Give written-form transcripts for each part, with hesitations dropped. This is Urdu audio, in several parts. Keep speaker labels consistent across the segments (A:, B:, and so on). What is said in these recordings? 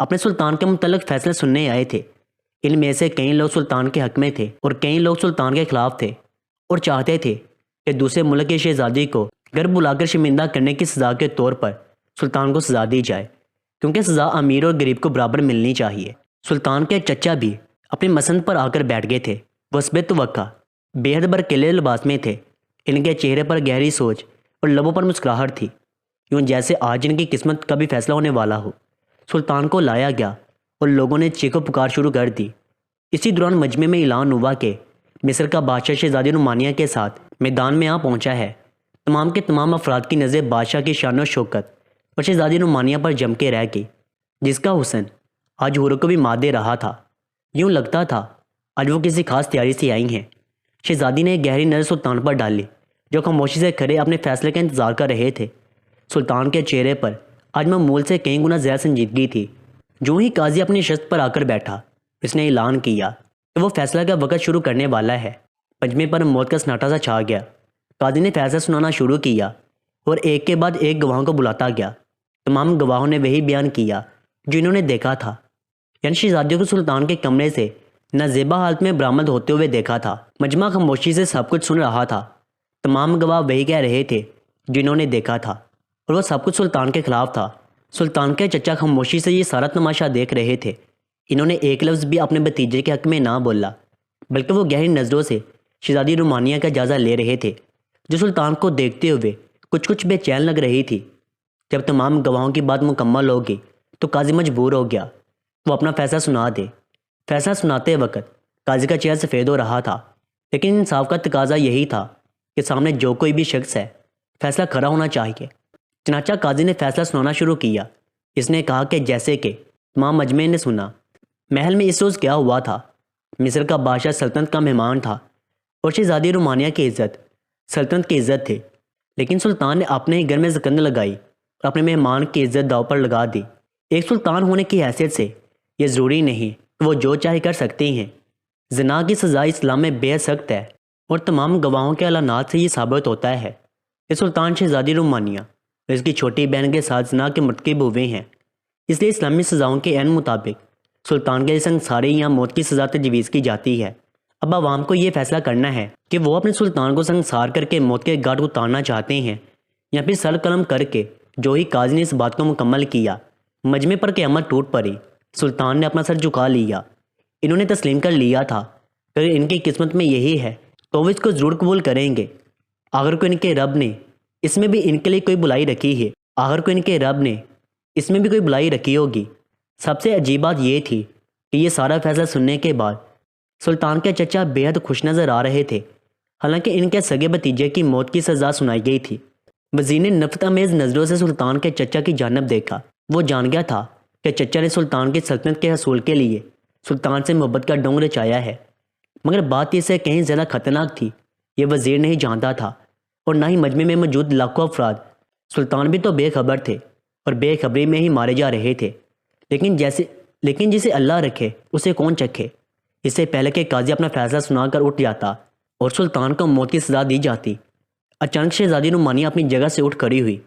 A: اپنے سلطان کے متعلق فیصلے سننے آئے تھے۔ ان میں سے کئی لوگ سلطان کے حق میں تھے اور کئی لوگ سلطان کے خلاف تھے اور چاہتے تھے کہ دوسرے ملک کی شہزادی کو گھر بلا کر شرمندہ کرنے کی سزا کے طور پر سلطان کو سزا دی جائے، کیونکہ سزا امیر اور غریب کو برابر ملنی چاہیے۔ سلطان کے چچا بھی اپنی مسند پر آ کر بیٹھ گئے تھے۔ وہ حسب توقع بے حد برکیلے لباس میں تھے۔ ان کے چہرے پر گہری سوچ اور لبوں پر مسکراہٹ تھی، یوں جیسے آج ان کی قسمت کا بھی فیصلہ ہونے والا ہو۔ سلطان کو لایا گیا اور لوگوں نے چیخو پکار شروع کر دی۔ اسی دوران مجمع میں اعلان ہوا کہ مصر کا بادشاہ شہزادی نعمانیہ کے ساتھ میدان میں آ پہنچا ہے۔ تمام کے تمام افراد کی نظر بادشاہ کی شان و شوکت اور شہزادی نعمانیہ پر جم کے رہ گئی، جس کا حسن آج حوروں کو بھی مات دے رہا تھا۔ یوں لگتا تھا آج وہ کسی خاص تیاری سے آئی ہیں۔ شہزادی نے ایک گہری نظر سلطان پر ڈالی، جو خاموشی سے کھڑے اپنے فیصلے کا انتظار کر رہے تھے۔ سلطان کے چہرے پر آج معمول سے کئی گنا زیادہ سنجیدگی تھی۔ جو ہی قاضی اپنی شست پر آ کر بیٹھا، اس نے اعلان کیا کہ وہ فیصلہ کا وقت شروع کرنے والا ہے۔ مجمع پر موت کا سناٹا سا چھا گیا۔ قاضی نے فیصلہ سنانا شروع کیا اور ایک کے بعد ایک گواہوں کو بلاتا گیا۔ تمام گواہوں نے وہی بیان کیا جو انہوں نے دیکھا تھا، یعنی شہزادیوں کو سلطان کے کمرے سے نازیبہ حالت میں برآمد ہوتے ہوئے دیکھا تھا۔ مجمع خاموشی سے سب کچھ سن رہا تھا۔ تمام گواہ وہی کہہ رہے تھے جنہوں نے دیکھا تھا، اور وہ سب کچھ سلطان کے خلاف تھا۔ سلطان کے چچا خاموشی سے یہ سارا تماشا دیکھ رہے تھے۔ انہوں نے ایک لفظ بھی اپنے بھتیجے کے حق میں نہ بولا، بلکہ وہ گہری نظروں سے شہزادی رومانیہ کا جائزہ لے رہے تھے، جو سلطان کو دیکھتے ہوئے کچھ بے چین لگ رہی تھی۔ جب تمام گواہوں کی بات مکمل ہو گئی تو قاضی مجبور ہو گیا وہ اپنا فیصلہ سنا دے۔ فیصلہ سناتے وقت قاضی کا چہرہ سفید ہو رہا تھا، لیکن انصاف کا تقاضا یہی تھا کہ سامنے جو کوئی بھی شخص ہے، فیصلہ کھرا ہونا چاہیے۔ چنانچہ قاضی نے فیصلہ سنانا شروع کیا۔ اس نے کہا کہ جیسے کہ تمام مجمع نے سنا، محل میں اس روز کیا ہوا تھا۔ مصر کا بادشاہ سلطنت کا مہمان تھا اور شہزادی رومانیہ کی عزت سلطنت کی عزت تھی، لیکن سلطان نے اپنے ہی گھر میں زکند لگائی اور اپنے مہمان کی عزت داؤ پر لگا دی۔ ایک سلطان ہونے کی حیثیت سے یہ ضروری نہیں کہ وہ جو چاہے کر سکتے ہیں۔ زنا کی سزا اسلام میں بے حد سخت ہے، اور تمام گواہوں کے اعلانات سے یہ ثابت ہوتا ہے کہ سلطان شہزادی رومانیہ اور اس کی چھوٹی بہن کے ساتھ زنا کے مرتکب ہوئے ہیں۔ اس لیے اسلامی سزاؤں کے عین مطابق سلطان کے سنگساری یا موت کی سزا تجویز کی جاتی ہے۔ اب عوام کو یہ فیصلہ کرنا ہے کہ وہ اپنے سلطان کو سنگسار کر کے موت کے گھاٹ اتارنا چاہتے ہیں یا پھر سر قلم کر کے۔ جو ہی قاضی نے اس بات کو مکمل کیا، مجمع پر قیامت ٹوٹ پڑی۔ سلطان نے اپنا سر جھکا لیا۔ انہوں نے تسلیم کر لیا تھا کہ اگر ان کی قسمت میں یہی ہے تو وہ اس کو ضرور قبول کریں گے۔ آخر کو ان کے رب نے اس میں بھی ان کے لیے کوئی بلائی رکھی ہے۔ آخر کو ان کے رب نے اس میں بھی کوئی بلائی رکھی ہوگی۔ سب سے عجیب بات یہ تھی کہ یہ سارا فیصلہ سننے کے بعد سلطان کے چچا بے حد خوش نظر آ رہے تھے، حالانکہ ان کے سگے بھتیجے کی موت کی سزا سنائی گئی تھی۔ وزیر نے نفرت آمیز نظروں سے سلطان کے چچا کی جانب دیکھا۔ وہ جان گیا تھا کہ چچا نے سلطان کی سلطنت کے حصول کے لیے سلطان سے محبت کا ڈونگ رچایا ہے، مگر بات اس سے کہیں زیادہ خطرناک تھی۔ یہ وزیر نہیں جانتا تھا، اور نہ ہی مجمع میں موجود لاکھوں افراد۔ سلطان بھی تو بے خبر تھے اور بے خبری میں ہی مارے جا رہے تھے۔ لیکن جسے اللہ رکھے اسے کون چکھے۔ اس سے پہلے کہ قاضی اپنا فیصلہ سنا کر اٹھ جاتا اور سلطان کو موت کی سزا دی جاتی، اچانک شہزادی رومانیہ اپنی جگہ سے اٹھ کھڑی ہوئی۔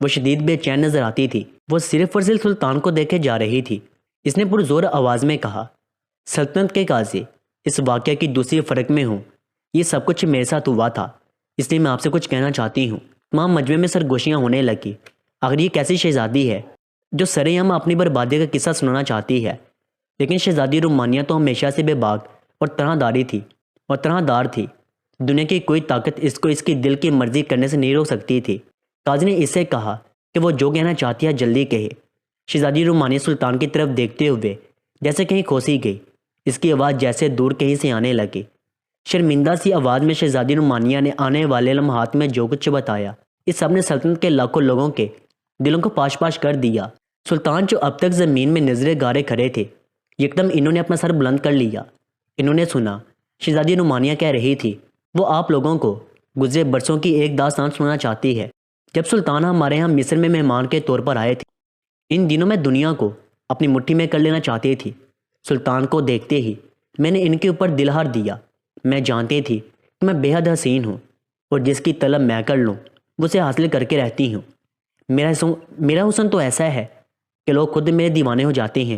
A: وہ شدید بے چین نظر آتی تھی۔ وہ صرف اور صرف سلطان کو دیکھے جا رہی تھی۔ اس نے پرزور آواز میں کہا، سلطنت کے قاضی، اس واقعہ کی دوسری فرق میں ہوں۔ یہ سب کچھ میرے ساتھ ہوا تھا، اس لیے میں آپ سے کچھ کہنا چاہتی ہوں۔ تمام مجمع میں سرگوشیاں ہونے لگی۔ آخر یہ کیسی شہزادی ہے جو سرے عام اپنی بربادی کا قصہ سنانا چاہتی ہے؟ لیکن شہزادی رومانیہ تو ہمیشہ سے بے باک اور طرح دار تھی۔ دنیا کی کوئی طاقت اس کو اس کی دل کی مرضی کرنے سے نہیں روک سکتی تھی۔ قاضی نے اس سے کہا کہ وہ جو کہنا چاہتی ہے جلدی کہے۔ شہزادی رومانیہ سلطان کی طرف دیکھتے ہوئے جیسے کہیں کھوسی گئی۔ اس کی آواز جیسے دور کہیں سے آنے لگی۔ شرمندہ سی آواز میں شہزادی رومانیہ نے آنے والے لمحات میں جو کچھ بتایا، اس سب نے سلطنت کے لاکھوں لوگوں کے دلوں کو پاش پاش کر دیا۔ سلطان جو اب تک زمین میں نظریں گارے کھڑے تھے، یکدم انہوں نے اپنا سر بلند کر لیا۔ انہوں نے سنا شہزادی رومانیہ کہہ رہی تھی، وہ آپ لوگوں کو گزرے برسوں کی ایک داستان سنانا چاہتی ہے۔ جب سلطان ہمارے ہاں مصر میں مہمان کے طور پر آئے تھے، ان دنوں میں دنیا کو اپنی مٹھی میں کر لینا چاہتی تھی۔ سلطان کو دیکھتے ہی میں نے ان کے اوپر دل ہار دیا۔ میں جانتی تھی کہ میں بے حد حسین ہوں، اور جس کی طلب میں کر لوں وہ اسے حاصل کر کے رہتی ہوں۔ میرا حسن تو ایسا ہے کہ لوگ خود میرے دیوانے ہو جاتے ہیں،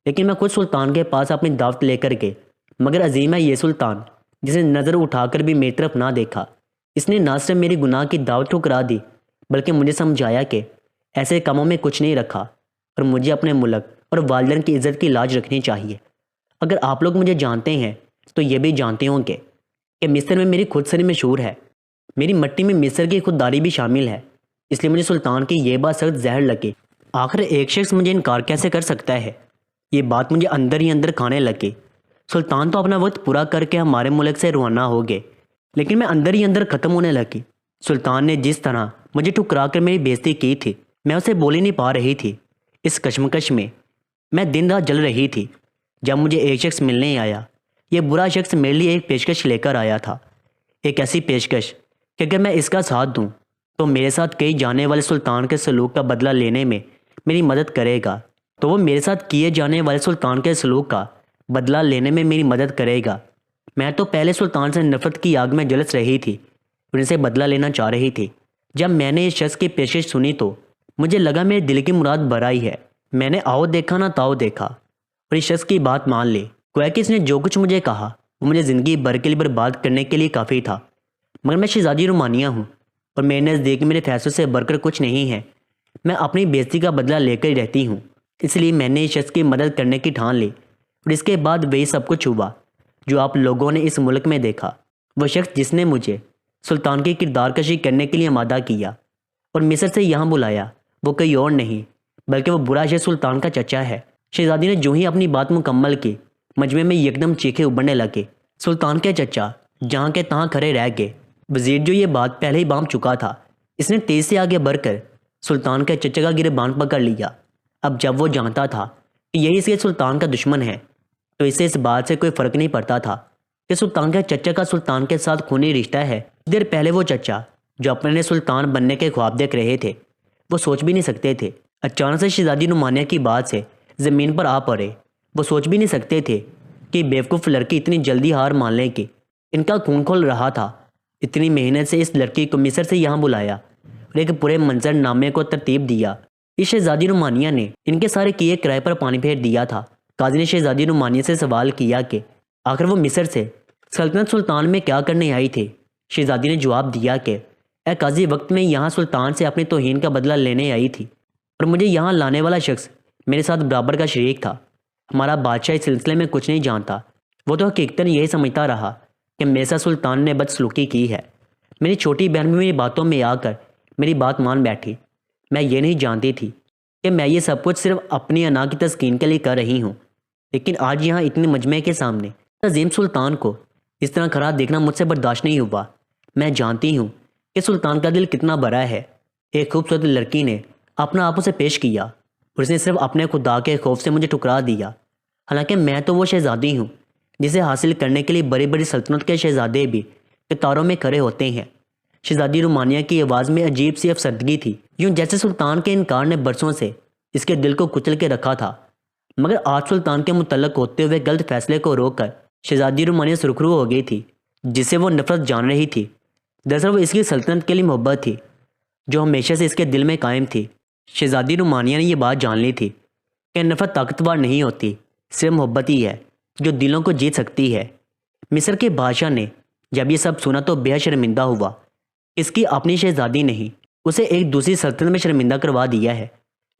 A: لیکن میں خود سلطان کے پاس اپنی دعوت لے کر کے، مگر عظیم ہے یہ سلطان جس نے نظر اٹھا کر بھی میری طرف نہ دیکھا۔ اس نے نہ صرف میری گناہ کی دعوت ٹھکرا دی بلکہ مجھے سمجھایا کہ ایسے کاموں میں کچھ نہیں رکھا اور مجھے اپنے ملک اور والدین کی عزت کی لاج رکھنی چاہیے۔ اگر آپ لوگ مجھے جانتے ہیں تو یہ بھی جانتے ہوں گے کہ مصر میں میری خود سری مشہور ہے، میری مٹی میں مصر کی خودداری بھی شامل ہے، اس لیے مجھے سلطان کی یہ بات سخت زہر لگی۔ آخر ایک شخص مجھے انکار کیسے کر سکتا ہے؟ یہ بات مجھے اندر ہی اندر کھانے لگی۔ سلطان تو اپنا وقت پورا کر کے ہمارے ملک سے روانہ ہو گئے، لیکن میں اندر ہی اندر ختم ہونے لگی۔ سلطان نے جس طرح مجھے ٹھکرا کر میری بےزتی کی تھی، میں اسے بول ہی نہیں پا رہی تھی۔ اس کشمکش میں میں دن رات جل رہی تھی۔ جب مجھے ایک شخص ملنے آیا، یہ برا شخص میرے لیے ایک پیشکش لے کر آیا تھا، ایک ایسی پیشکش کہ اگر میں اس کا ساتھ دوں تو میرے ساتھ کئی جانے والے سلطان کے سلوک کا بدلہ لینے میں میری مدد کرے گا، تو وہ میرے ساتھ کیے جانے والے سلطان کے سلوک کا بدلہ لینے میں میری مدد کرے گا۔ میں تو پہلے سلطان سے نفرت کی آگ میں جلس رہی تھی، ان سے بدلہ لینا چاہ رہی تھی۔ جب میں نے اس شخص کی پیشکش سنی تو مجھے لگا میرے دل کی مراد برائی ہے۔ میں نے آؤ دیکھا نہ تاؤ دیکھا اور اس شخص کی بات مان لی۔ گویا کہ اس نے جو کچھ مجھے کہا وہ مجھے زندگی بھر کے لیے برباد کرنے کے لیے کافی تھا۔ مگر میں شہزادی رومانیہ ہوں اور میرے نزدیک میرے فیصلوں سے بڑھ کر کچھ نہیں ہے۔ میں اپنی بےزتی کا بدلہ لے کر ہی رہتی ہوں، اس لیے میں نے اس شخص کی مدد کرنے کی ٹھان لی، اور اس کے بعد وہی سب کچھ ہوا جو آپ لوگوں نے اس ملک میں دیکھا۔ وہ شخص جس نے مجھے سلطان کی کردار کشی کرنے کے لیے آمادہ کیا اور مصر سے یہاں بلایا، وہ کوئی اور نہیں بلکہ وہ برا شخص سلطان کا چچا ہے۔ شہزادی نے جو ہی اپنی بات مکمل کی، مجمع میں یکدم چیخے ابھرنے لگے۔ سلطان کے چچا جہاں کے تہاں کھڑے رہ گئے۔ وزیر جو یہ بات پہلے ہی بانپ چکا تھا، اس نے تیز سے آگے بڑھ کر سلطان کے چچا کا گریبان پکڑ لیا۔ اب جب وہ جانتا تھا کہ یہی اس کے سلطان کا دشمن ہے، تو اسے اس بات سے کوئی فرق نہیں پڑتا تھا کہ سلطان کے چچا کا سلطان کے ساتھ خونی رشتہ ہے۔ دیر پہلے وہ چچا جو اپنے سلطان بننے کے خواب دیکھ رہے تھے، وہ سوچ بھی نہیں سکتے تھے اچانک سے شہزادی نعمانیہ کی بات سے زمین پر آ پڑے۔ وہ سوچ بھی نہیں سکتے تھے کہ بیوقوف لڑکی اتنی جلدی ہار مان لے کہ ان کا خون کھول رہا تھا۔ اتنی محنت سے اس لڑکی کو مصر سے یہاں بلایا اور ایک پورے منظر نامے کو ترتیب دیا۔ اس شہزادی نعمانیہ نے ان کے سارے کیے کرائے پر پانی پھیر دیا تھا۔ قاضی نے شہزادی نعمانیہ سے سوال کیا کہ آخر وہ مصر سے سلطنت سلطان میں کیا کرنے آئی تھی۔ شہزادی نے جواب دیا کہ اے قاضی، وقت میں یہاں سلطان سے اپنی توہین کا بدلہ لینے آئی تھی، اور مجھے یہاں لانے والا شخص میرے ساتھ برابر کا شریک تھا۔ ہمارا بادشاہ اس سلسلے میں کچھ نہیں جانتا، وہ تو حقیقتاً یہی سمجھتا رہا کہ میرے ساتھ سلطان نے بدسلوکی کی ہے۔ میری چھوٹی بہن بھی میری باتوں میں آ کر میری بات مان بیٹھی۔ میں یہ نہیں جانتی تھی کہ میں یہ سب کچھ صرف اپنی انا کی تسکین کے لیے کر رہی ہوں، لیکن آج یہاں اتنے مجمع کے سامنے عظیم سلطان کو اس طرح کھڑا دیکھنا مجھ سے برداشت نہیں ہوا۔ میں جانتی ہوں کہ سلطان کا دل کتنا بڑا ہے۔ ایک خوبصورت لڑکی نے اپنا آپ اسے پیش کیا اور اس نے صرف اپنے خدا کے خوف سے مجھے ٹھکرا دیا، حالانکہ میں تو وہ شہزادی ہوں جسے حاصل کرنے کے لیے بڑی بڑی سلطنت کے شہزادے بھی قطاروں میں کھڑے ہوتے ہیں۔ شہزادی رومانیہ کی آواز میں عجیب سی افسردگی تھی، یوں جیسے سلطان کے انکار نے برسوں سے اس کے دل کو کچل کے رکھا تھا۔ مگر آج سلطان کے متعلق ہوتے ہوئے غلط فیصلے کو روک کر شہزادی رومانیہ سرخرو ہو گئی تھی، جس سے وہ نفرت جان رہی تھی۔ دراصل وہ اس کی سلطنت کے لیے محبت تھی جو ہمیشہ سے اس کے دل میں قائم تھی۔ شہزادی رومانیہ نے یہ بات جان لی تھی کہ نفرت طاقتور نہیں ہوتی، صرف محبت ہی ہے جو دلوں کو جیت سکتی ہے۔ مصر کے بادشاہ نے جب یہ سب سنا تو بے حد شرمندہ ہوا۔ اس کی اپنی شہزادی نہیں، اسے ایک دوسری سلطنت میں شرمندہ کروا دیا ہے،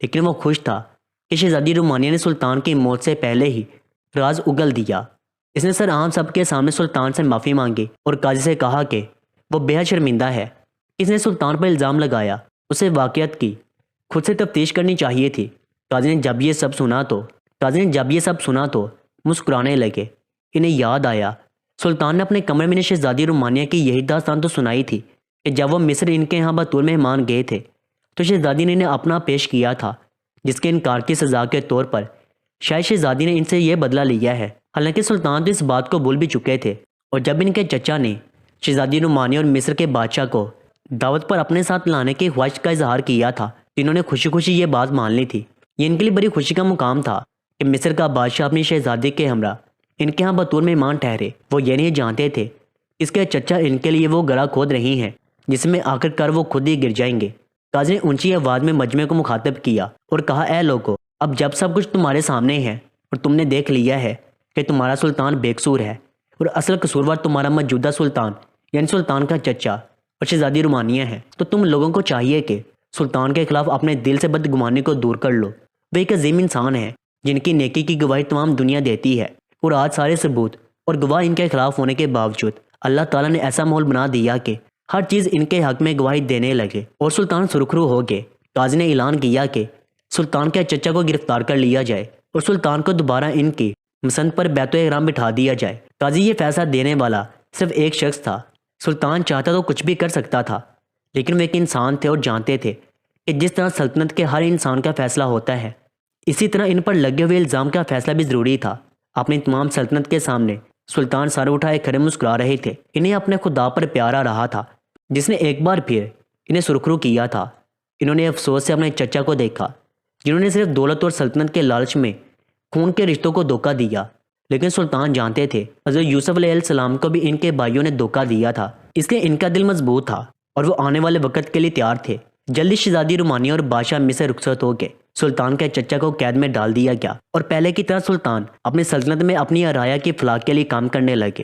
A: لیکن وہ خوش تھا کہ شہزادی رومانیہ نے سلطان کی موت سے پہلے ہی راز اگل دیا۔ اس نے سر عام سب کے سامنے سلطان سے معافی مانگی اور قاضی سے کہا کہ وہ بے حد شرمندہ ہے۔ اس نے سلطان پر الزام لگایا، اسے واقعات کی خود سے تفتیش کرنی چاہیے تھی۔ قاضی نے جب یہ سب سنا تو مسکرانے لگے۔ انہیں یاد آیا سلطان نے اپنے کمرے میں شہزادی رومانیہ کی یہی داستان تو سنائی تھی کہ جب وہ مصر ان کے ہاں بطور مہمان گئے تھے تو شہزادی نے انہیں اپنا پیش کیا تھا، جس کے انکار کی سزا کے طور پر شاید شہزادی نے ان سے یہ بدلہ لیا ہے۔ حالانکہ سلطان تو اس بات کو بھول بھی چکے تھے، اور جب ان کے چچا نے شہزادی رومانیہ اور مصر کے بادشاہ کو دعوت پر اپنے ساتھ لانے کی خواہش کا اظہار کیا تھا، انہوں نے خوشی خوشی یہ بات مان لی تھی۔ یہ ان کے لیے بڑی خوشی کا مقام تھا کہ مصر کا بادشاہ اپنی شہزادی کے ہمراہ ان کے ہاں بطور مہمان ٹھہرے۔ وہ یہ نہیں جانتے تھے اس کے چچا ان کے لیے وہ گڑھا کھود رہی ہیں جس میں آخر کار وہ خود ہی گر جائیں گے۔ قاضی نے اونچی آواز میں مجمع کو مخاطب کیا اور کہا، اے لوگو، اب جب سب کچھ تمہارے سامنے ہے اور تم نے دیکھ لیا ہے کہ تمہارا سلطان بے قصور ہے اور اصل قصوروار تمہارا موجودہ سلطان یعنی سلطان کا چچا اور شہزادی رومانیہ ہے، تو تم لوگوں کو چاہیے کہ سلطان کے خلاف اپنے دل سے بدگمانی کو دور کر لو۔ وہ ایک عظیم انسان ہے جن کی نیکی کی گواہی تمام دنیا دیتی ہے، اور آج سارے ثبوت اور گواہ ان کے خلاف ہونے کے باوجود اللہ تعالیٰ نے ایسا ماحول بنا دیا کہ ہر چیز ان کے حق میں گواہی دینے لگے اور سلطان سرخرو ہو گئے۔ قاضی نے اعلان کیا کہ سلطان کے چچا کو گرفتار کر لیا جائے اور سلطان کو دوبارہ ان کی مسند پر بیت احرام بٹھا دیا جائے۔ قاضی یہ فیصلہ دینے والا صرف ایک شخص تھا۔ سلطان چاہتا تو کچھ بھی کر سکتا تھا، لیکن وہ ایک انسان تھے اور جانتے تھے کہ جس طرح سلطنت کے ہر انسان کا فیصلہ ہوتا ہے، اسی طرح ان پر لگے ہوئے الزام کا فیصلہ بھی ضروری تھا۔ اپنی تمام سلطنت کے سامنے سلطان سر اٹھائے کھڑے مسکرا رہے تھے۔ انہیں اپنے خدا پر پیار آ رہا تھا جس نے ایک بار پھر انہیں سرخرو کیا تھا۔ انہوں نے افسوس سے اپنے چچا کو دیکھا جنہوں نے صرف دولت اور سلطنت کے لالچ میں خون کے رشتوں کو دھوکہ دیا، لیکن سلطان جانتے تھے حضرت یوسف علیہ السلام کو بھی ان کے بھائیوں نے دھوکہ دیا تھا، اس لیے ان کا دل مضبوط تھا اور وہ آنے والے وقت کے لیے تیار تھے۔ جلدی شہزادی رومانیہ اور بادشاہ مصر رخصت ہو گئے۔ سلطان کے چچا کو قید میں ڈال دیا گیا اور پہلے کی طرح سلطان اپنی سلطنت میں اپنی رعایا کی فلاح کے لیے کام کرنے لگے۔